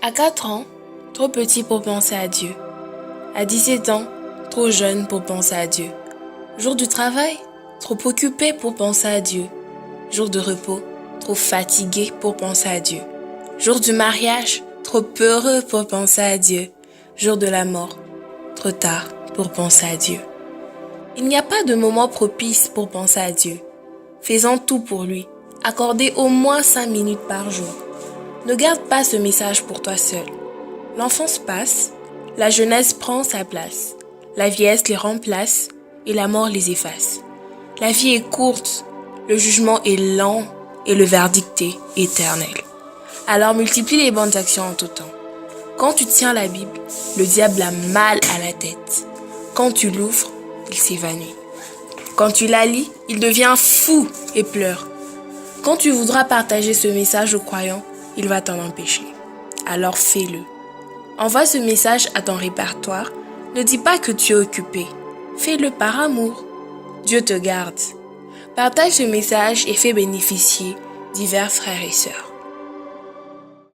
À 4 ans, trop petit pour penser à Dieu. À 17 ans, trop jeune pour penser à Dieu. Jour du travail, trop occupé pour penser à Dieu. Jour de repos, trop fatigué pour penser à Dieu. Jour du mariage, trop heureux pour penser à Dieu. Jour de la mort, trop tard pour penser à Dieu. Il n'y a pas de moment propice pour penser à Dieu. Faisons tout pour lui. Accordez au moins 5 minutes par jour. Ne garde pas ce message pour toi seul. L'enfance passe, la jeunesse prend sa place, la vieillesse les remplace et la mort les efface. La vie est courte, le jugement est lent et le verdict est éternel. Alors multiplie les bonnes actions en tout temps. Quand tu tiens la Bible, le diable a mal à la tête. Quand tu l'ouvres, il s'évanouit. Quand tu la lis, il devient fou et pleure. Quand tu voudras partager ce message aux croyants, il va t'en empêcher. Alors fais-le. Envoie ce message à ton répertoire. Ne dis pas que tu es occupé. Fais-le par amour. Dieu te garde. Partage ce message et fais bénéficier divers frères et sœurs.